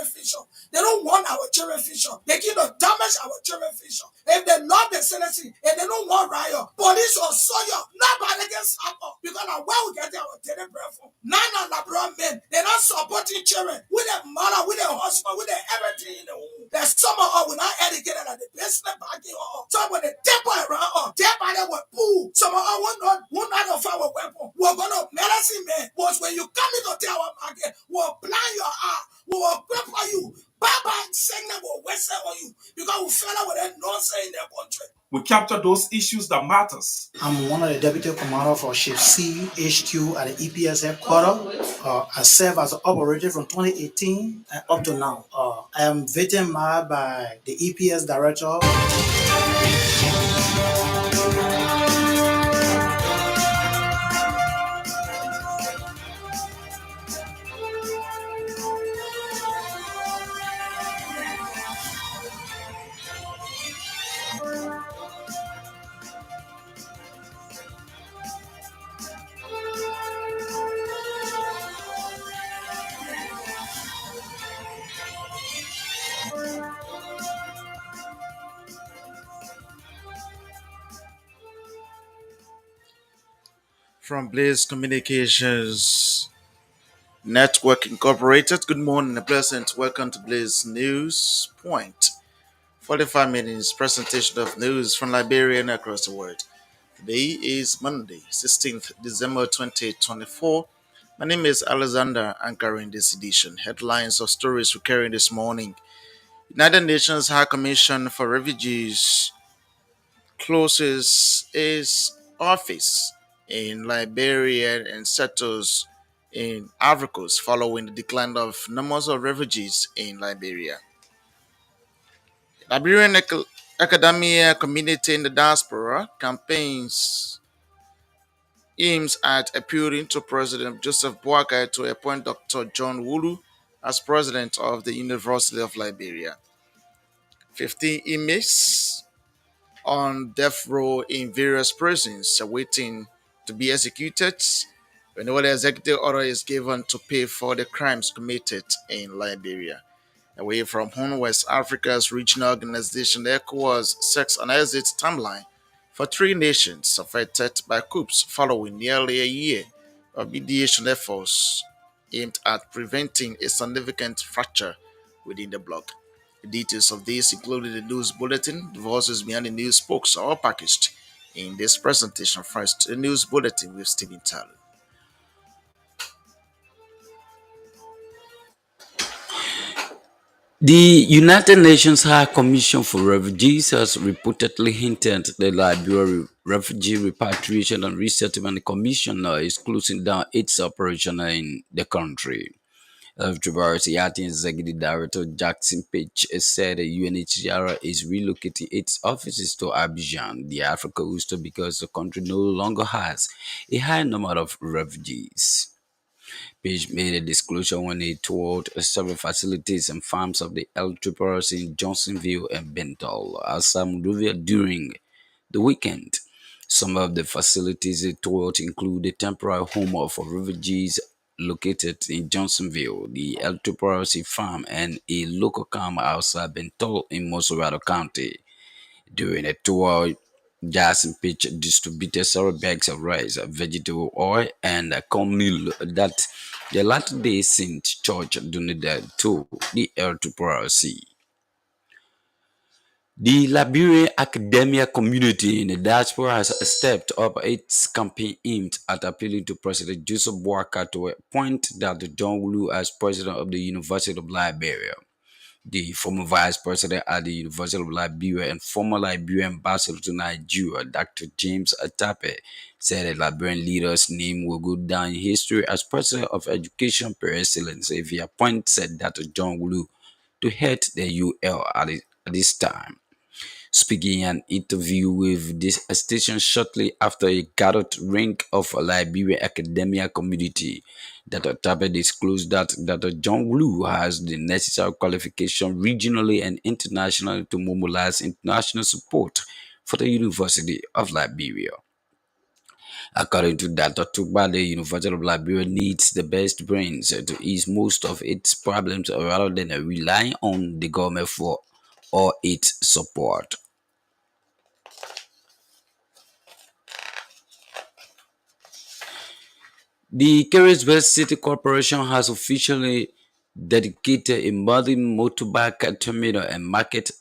children's future. They don't want our children's future. They keep to damage our children's future. If they love the citizen, if they don't want riot, police or soldier, nobody can stop us. Because now where we get our daily bread from? None of the brown men, they're not supporting children with their mother, with their husband, with their everything in the womb. There's some of us were not educated at the business backing or so when they tap around us, their body will pull. Some of us will not fire a weapon. We're gonna medicine man. Was when you come into our market, we'll blind your eye, we will cripple you. Baba signal will whistle on you because we fell out with that nonsense in their country. We capture those issues that matters. I'm one of the deputy commander for Shift C HQ at the EPS headquarters. I serve as an operator from 2018 up to now. I am vetted by the EPS director. From Blaze Communications Network Incorporated, good morning and pleasant welcome to Blaze News Point. 45 minutes presentation of news from Liberia and across the world. Today is Monday, 16th December 2024. My name is Alexander, anchoring this edition. Headlines of stories we're carrying this morning. United Nations High Commission for Refugees closes its office in Liberia and settles in Ivory Coast following the decline of numbers of refugees in Liberia. Liberian academia community in the diaspora campaigns aims at appealing to President Joseph Boakai to appoint Dr. John Wulu as president of the University of Liberia. 15 inmates on death row in various prisons awaiting to be executed whenever the executive order is given to pay for the crimes committed in Liberia. Away from home, West Africa's regional organization ECOWAS sets an exit timeline for 3 nations affected by coups following nearly a year of mediation efforts aimed at preventing a significant fracture within the bloc. The details of this, including the news bulletin, the voices behind the news spokes, are all packaged in this presentation. First, the news bulletin with Stephen Talon. The United Nations High Commission for Refugees has reportedly hinted the Liberia Refugee Repatriation and Resettlement Commission is closing down its operation in the country. Traverse Acting Executive Director Jackson Page said the UNHCR is relocating its offices to Abidjan, the Africa Coast, because the country no longer has a high number of refugees. Page made a disclosure when he toured several facilities and farms of the LRRC in Johnsonville and Bentall, Assam, Monrovia during the weekend. Some of the facilities he toured include a temporary home for refugees located in Johnsonville, the LRRC farm, and a local camp outside Bentall in Mosorado County. During a tour, Jackson Page distributed several bags of rice, vegetable oil, and cornmeal that the Latter-day Saint Church donated to the LRRC. The Liberian academia community in the diaspora has stepped up its campaign aimed at appealing to President Joseph Boakai to appoint Dr. John Wulu as president of the University of Liberia. The former vice president at the University of Liberia and former Liberian ambassador to Nigeria, Dr. James Atape, said the Liberian leader's name will go down in history as president of education per excellence if he appoints Dr. John Wulu to head the UL at this time. Speaking in an interview with this station shortly after a gathered ring of Liberian academia community, Dr. Tabe disclosed that Dr. John Wulu has the necessary qualification regionally and internationally to mobilize international support for the University of Liberia. According to Dr. Tukba, the University of Liberia needs the best brains to ease most of its problems rather than relying on the government for all its support. The Carricksville City Corporation has officially dedicated a modern motorbike terminal and market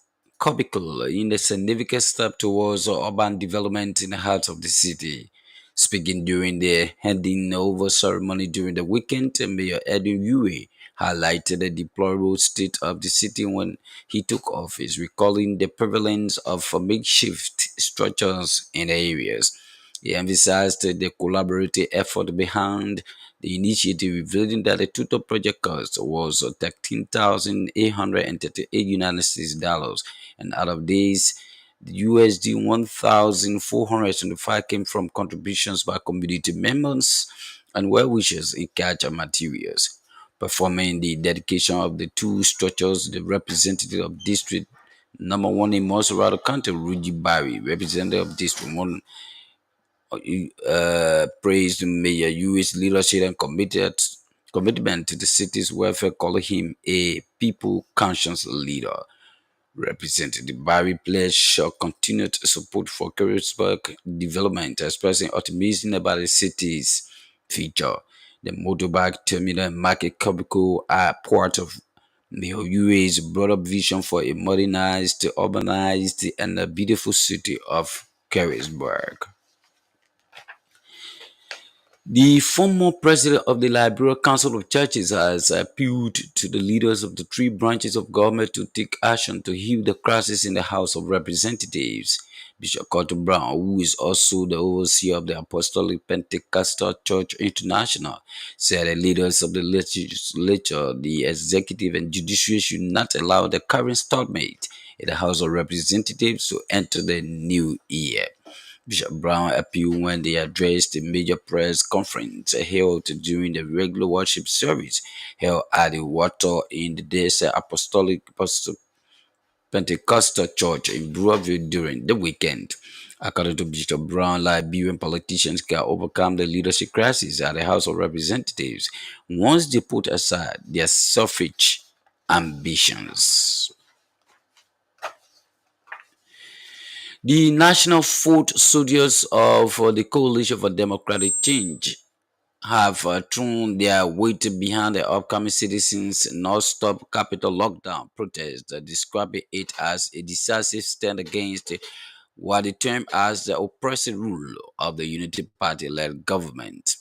cubicle in a significant step towards urban development in the heart of the city. Speaking during the handing over ceremony during the weekend, Mayor Edwin Uwe highlighted the deplorable state of the city when he took office, recalling the prevalence of makeshift structures in the areas. He emphasized the collaborative effort behind the initiative, revealing that the total project cost was 13,838 United States dollars, and out of these, the USD 1,425 came from contributions by community members and well wishers in catch materials. Performing the dedication of the two structures, the representative of District Number 1 in Montserrat County, Rudy Barry, representative of District 1, praised Mayor Yui's leadership and commitment to the city's welfare, calling him a people conscious leader. Representative Barry pledged continued support for Caribsburg development, expressing optimism about the city's future. The motorbike terminal and market cubicle are part of Mayor Yui's broader vision for a modernized, urbanized, and a beautiful city of Caribsburg. The former president of the Liberia Council of Churches has appealed to the leaders of the three branches of government to take action to heal the crisis in the House of Representatives. Bishop Carter Brown, who is also the overseer of the Apostolic Pentecostal Church International, said the leaders of the legislature, the executive, and judiciary should not allow the current stalemate in the House of Representatives to enter the new year. Bishop Brown appealed when they addressed a major press conference held during the regular worship service held at the Water in the Desert Apostolic Pentecostal Church in Brewerville during the weekend. According to Bishop Brown, Liberian politicians can overcome the leadership crisis at the House of Representatives once they put aside their selfish ambitions. The National Foot Soldiers of the Coalition for Democratic Change have thrown their weight behind the upcoming citizens' non-stop capital lockdown protest, describing it as a decisive stand against what they term as the oppressive rule of the Unity Party-led government.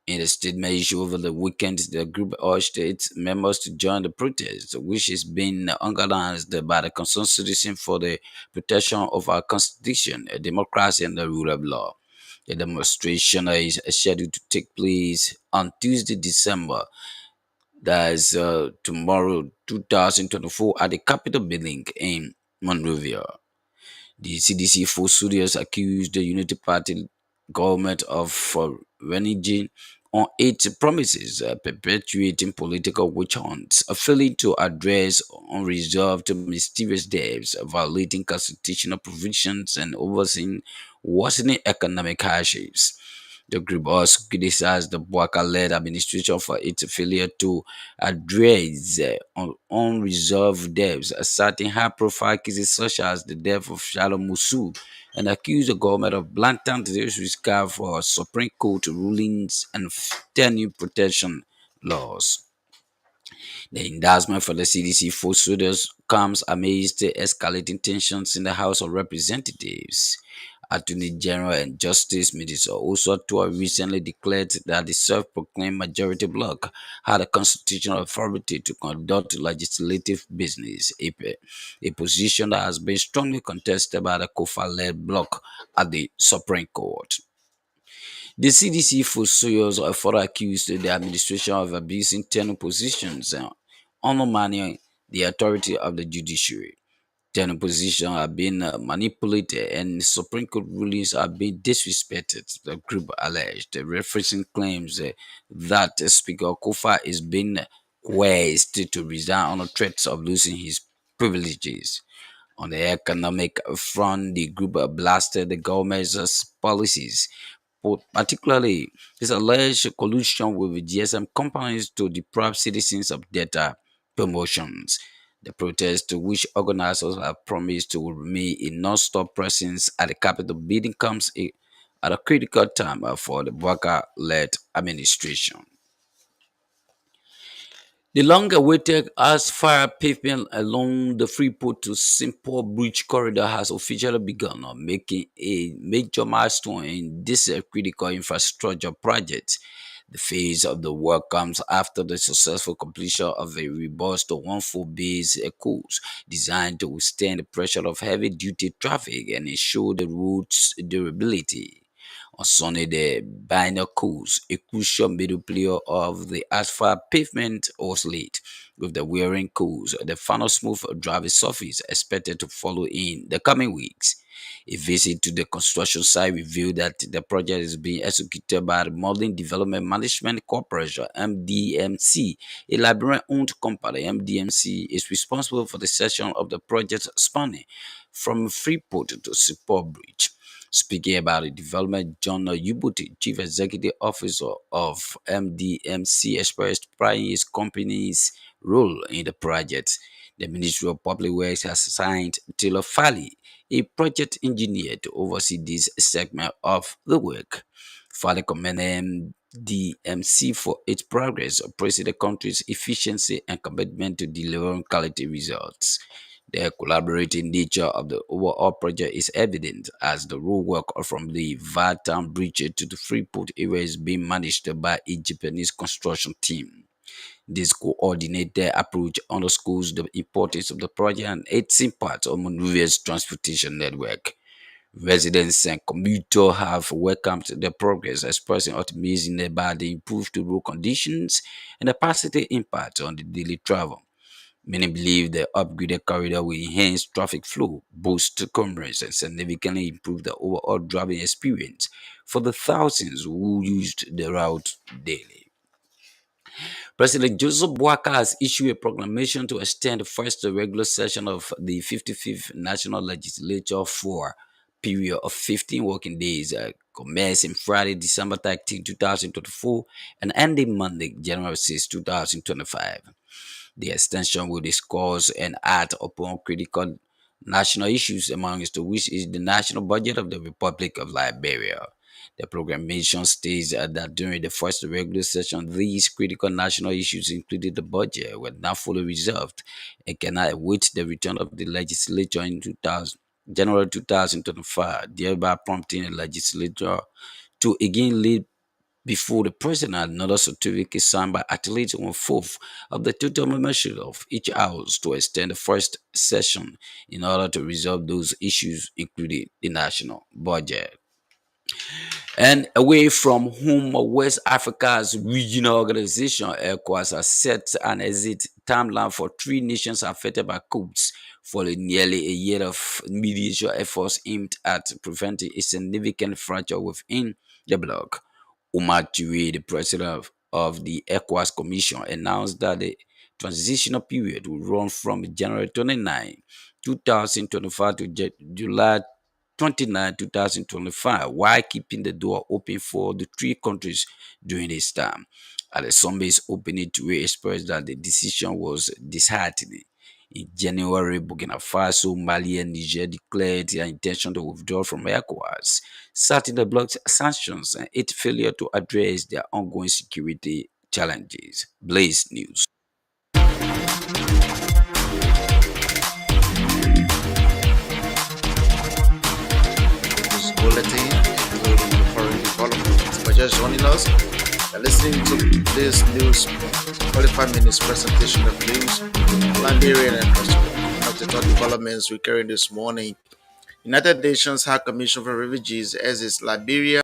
In a statement issued over the weekend, the group urged its members to join the protest, which is being organized by the Concerned Citizen for the Protection of Our Constitution, Democracy, and the Rule of Law. The demonstration is scheduled to take place on Tuesday, December, that is tomorrow, 2024, at the Capitol Building in Monrovia. The CDC Food Studios accused the Unity Party government of reneging on its promises, perpetuating political witch hunts, failing to address unresolved mysterious debts, violating constitutional provisions, and overseeing worsening economic hardships. The group also criticized the Bwaka-led administration for its failure to address unresolved debts, citing high-profile cases such as the death of Shalom Musu, and accused the government of blatant disregard for Supreme Court rulings and tenure protection laws. The endorsement for the CDC food soldiers comes amidst the escalating tensions in the House of Representatives. Attorney General and Justice Minister Oswato recently declared that the self-proclaimed majority bloc had a constitutional authority to conduct legislative business, a position that has been strongly contested by the Kofa-led bloc at the Supreme Court. The CDC food soldiers are further accused the administration of abusing tenure positions and undermining the authority of the judiciary. Tenure positions are being manipulated and Supreme Court rulings are being disrespected, the group alleged, referencing claims that Speaker Kofa is being coerced to resign under threats of losing his privileges. On the economic front, the group blasted the government's policies, particularly his alleged collusion with the GSM companies to deprive citizens of data promotions. The protest, to which organizers have promised to remain a non-stop presence at the Capitol building, comes at a critical time for the Baka-led administration. The long-awaited asphalt pavement along the Freeport to Simple Bridge corridor has officially begun, making a major milestone in this critical infrastructure project. The phase of the work comes after the successful completion of a robust one-full base course designed to withstand the pressure of heavy-duty traffic and ensure the route's durability. On Sunday, the Binacles, a crucial middle player of the asphalt pavement, was laid, with the wearing course, the final smooth driving surface expected to follow in the coming weeks. A visit to the construction site revealed that the project is being executed by the Modeling Development Management Corporation (MDMC), a Liberian-owned company. MDMC is responsible for the section of the project spanning from Freeport to Seaport Bridge. Speaking about the development, John Ubuti, Chief Executive Officer of MDMC, expressed pride in his company's role in the project. The Ministry of Public Works has assigned Taylor Fally, a project engineer, to oversee this segment of the work. Fally commended MDMC for its progress, praising the country's efficiency and commitment to delivering quality results. The collaborating nature of the overall project is evident as the roadwork from the Vartan Bridge to the Freeport area is being managed by a Japanese construction team. This coordinated approach underscores the importance of the project and its impact on Monrovia's transportation network. Residents and commuters have welcomed the progress, expressing optimism about the improved road conditions and the positive impact on the daily travel. Many believe the upgraded corridor will enhance traffic flow, boost commerce, and significantly improve the overall driving experience for the thousands who used the route daily. President Joseph Boakai has issued a proclamation to extend the first regular session of the 55th National Legislature for a period of 15 working days, commencing Friday, December 13, 2024, and ending Monday, January 6, 2025. The extension will discuss and act upon critical national issues, amongst which is the national budget of the Republic of Liberia. The proclamation states that during the first regular session, these critical national issues, including the budget, were not fully resolved and cannot await the return of the legislature in 2000, January 2025, thereby prompting the legislature to again lead before the president another certificate signed by at least one-fourth of the total membership of each house to extend the first session in order to resolve those issues, including the national budget. And away from whom West Africa's regional organization, ECOWAS, has set an exit timeline for three nations affected by coups following nearly a year of mediation efforts aimed at preventing a significant fracture within the bloc. Umar Touré, the president of the ECOWAS Commission, announced that the transitional period will run from January 29, 2025 to July 29, 2025, while keeping the door open for the three countries during this time. At the summit's opening, Touré expressed that the decision was disheartening. In January, Burkina Faso, Mali, and Niger declared their intention to withdraw from ECOWAS, citing the bloc's sanctions and its failure to address their ongoing security challenges. Blaze News. This bulletin, including the foreign developments. For just joining us, you're listening to this news 45 minutes presentation of news, Liberian and Australia. Of the top developments we carry this morning, United Nations High Commission for Refugees, as is Liberia,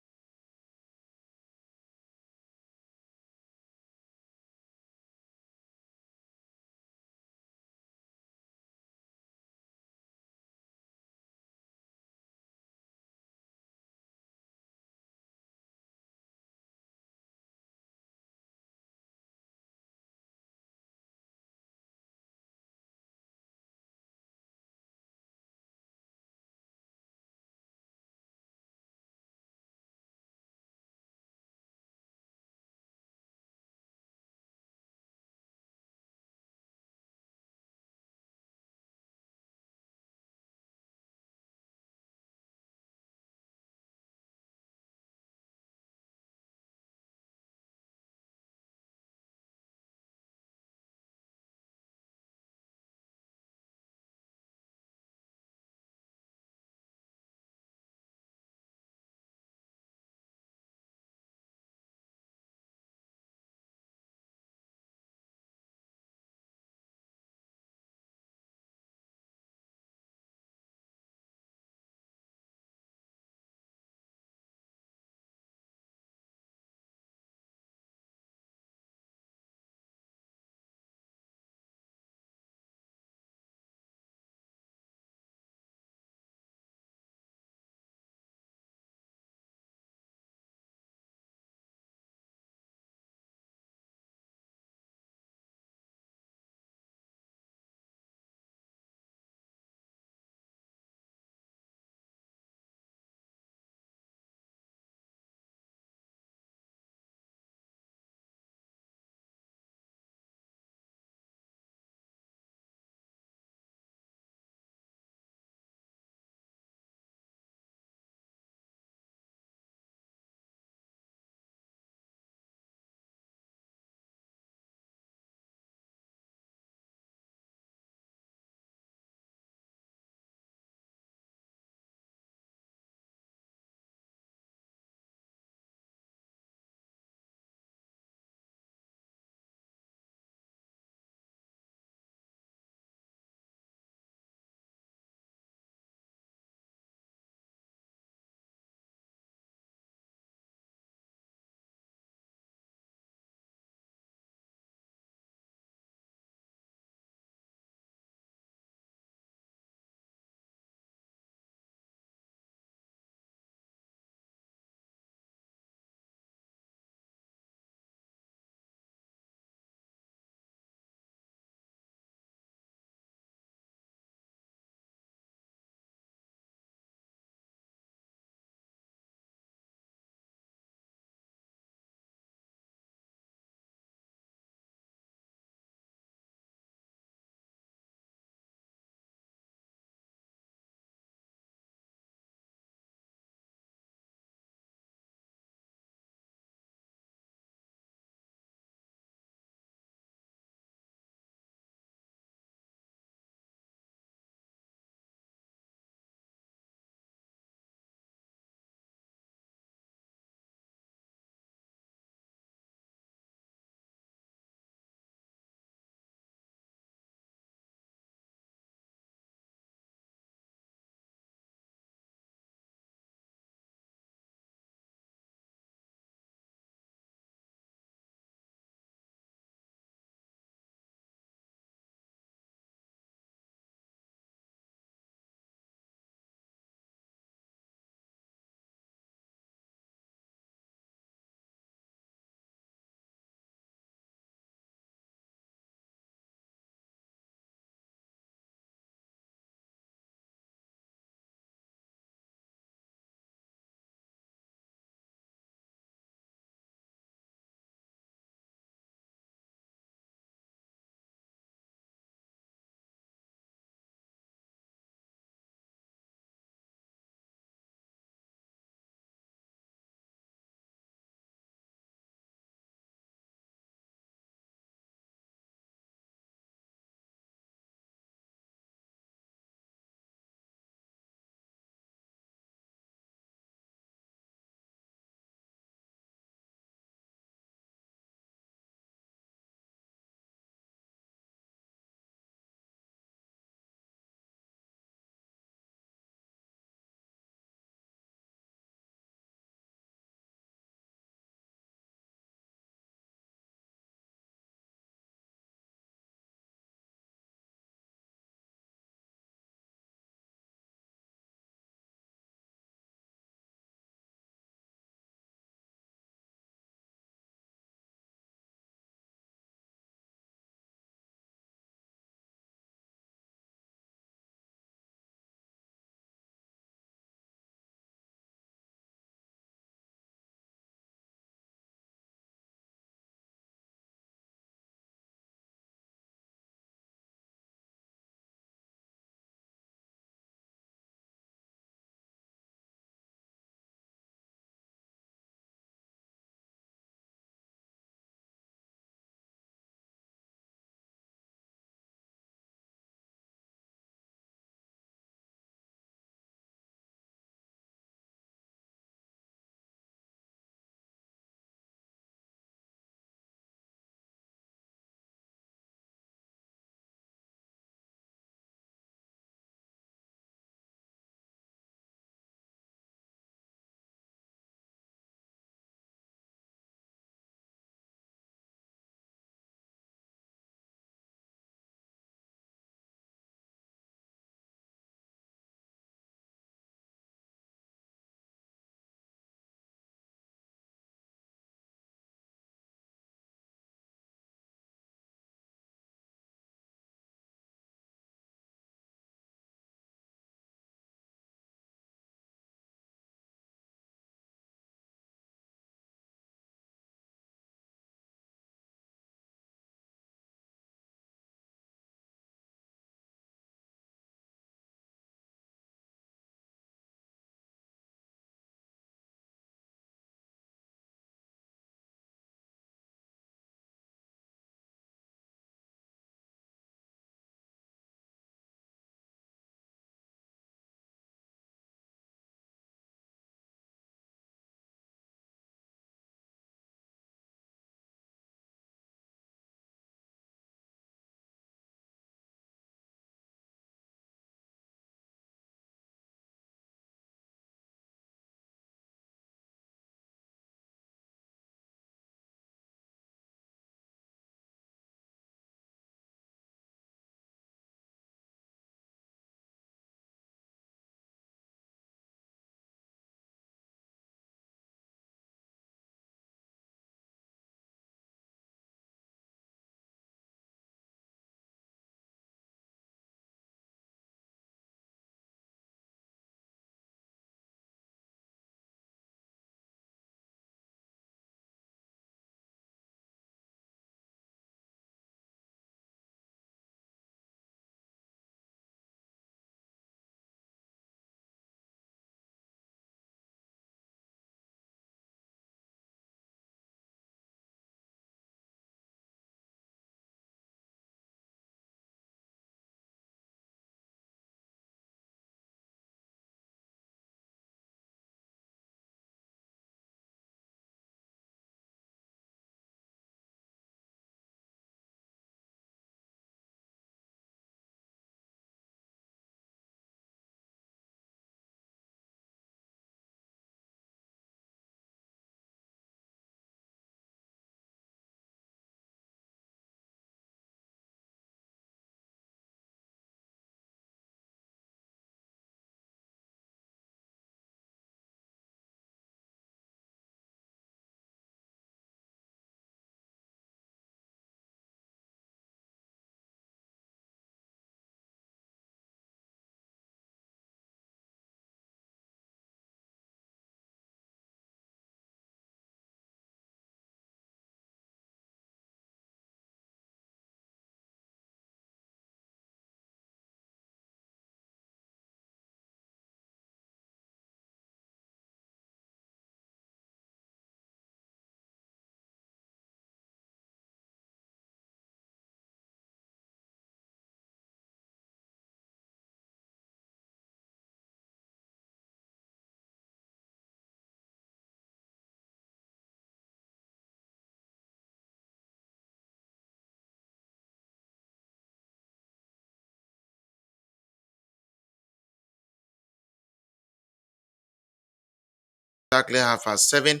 Exactly 7:30.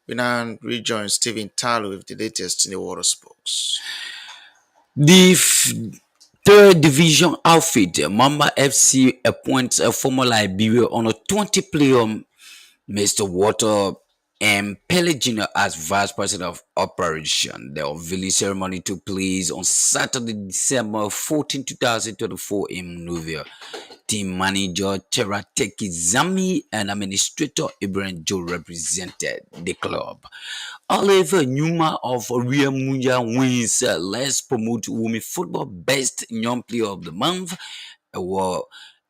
We now rejoin Stephen Talo with the latest in the water sports. The third division outfit, Mamba FC, appoints a former Liberia on a 20-player Mr. Walter M. Pellegrino as Vice President of Operation. The unveiling ceremony took place on Saturday, December 14, 2024 in Monrovia. Team manager Cherateki Zami and administrator Ibrahim Joe represented the club. Oliver Numa of Ria Munya wins Let's Promote Women Football Best Young Player of the Month award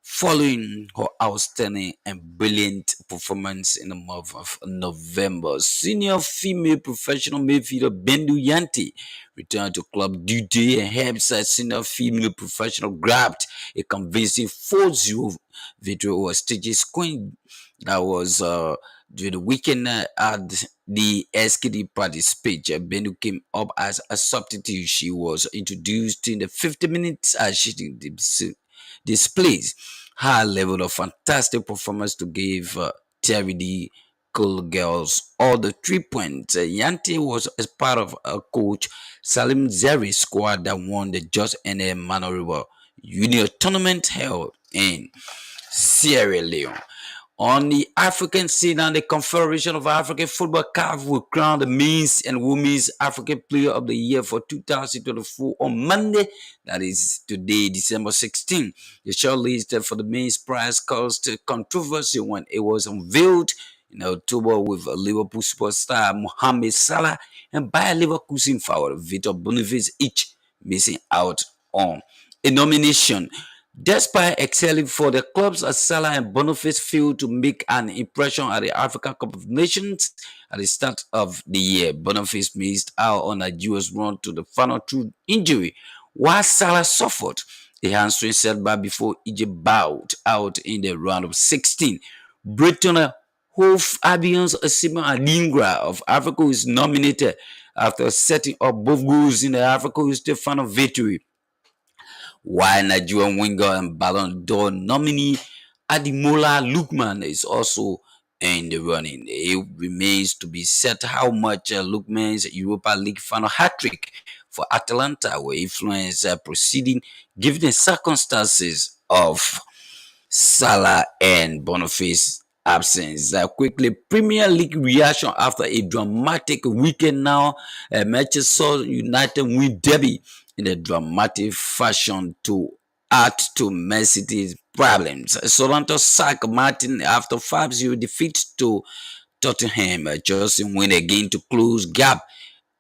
following her outstanding and brilliant performance in the month of November. Senior female professional midfielder Bendu Yanti returned to club duty and helps senior female professional grabbed a convincing 4-0 victory over Stages Queen. That was during the weekend at the SKD party speech. Bendu came up as a substitute. She was introduced in the 50 minutes as she displays high level of fantastic performance to give Terry D. Cool Girls all the 3 points. Yanti was as part of a coach Salim Zeri's squad that won the Just NM Manoriba Junior tournament held in Sierra Leone. On the African scene, and the Confederation of African Football CAF will crown the men's and women's African Player of the Year for 2024 on Monday. That is today, December 16. The shortlist for the men's prize caused controversy when it was unveiled in October with Liverpool superstar Mohamed Salah and Bayer Leverkusen forward Victor Boniface each missing out on a nomination. Despite excelling for the clubs, Salah and Boniface failed to make an impression at the Africa Cup of Nations at the start of the year. Boniface missed out on Nigeria's run to the final through injury, while Salah suffered a hamstring setback before Egypt bowed out in the round of 16. Britain Hove Albion's Simon Adingra of Africa is nominated after setting up both goals in the Africa State final victory, while Nigerian winger and Ballon d'Or nominee Ademola Lookman is also in the running. It remains to be set how much Lookman's Europa League final hat-trick for Atalanta will influence proceeding given the circumstances of Salah and Boniface absence. Quickly, Premier League reaction after a dramatic weekend now. Manchester United win derby in a dramatic fashion to add to Man City's problems. Southampton sack Martin after 5-0 defeat to Tottenham. Chelsea win again to close gap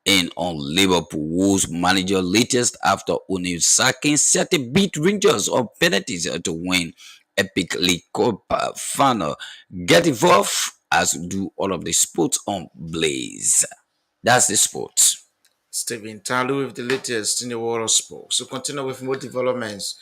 in on Liverpool, whose manager latest after O'Neil sacking set to beat Rangers on penalties to win Epic League Cup final. Get involved as we do all of the sports on Blaze. That's the sports. Stephen Talu with the latest in the world of sports. So continue with more developments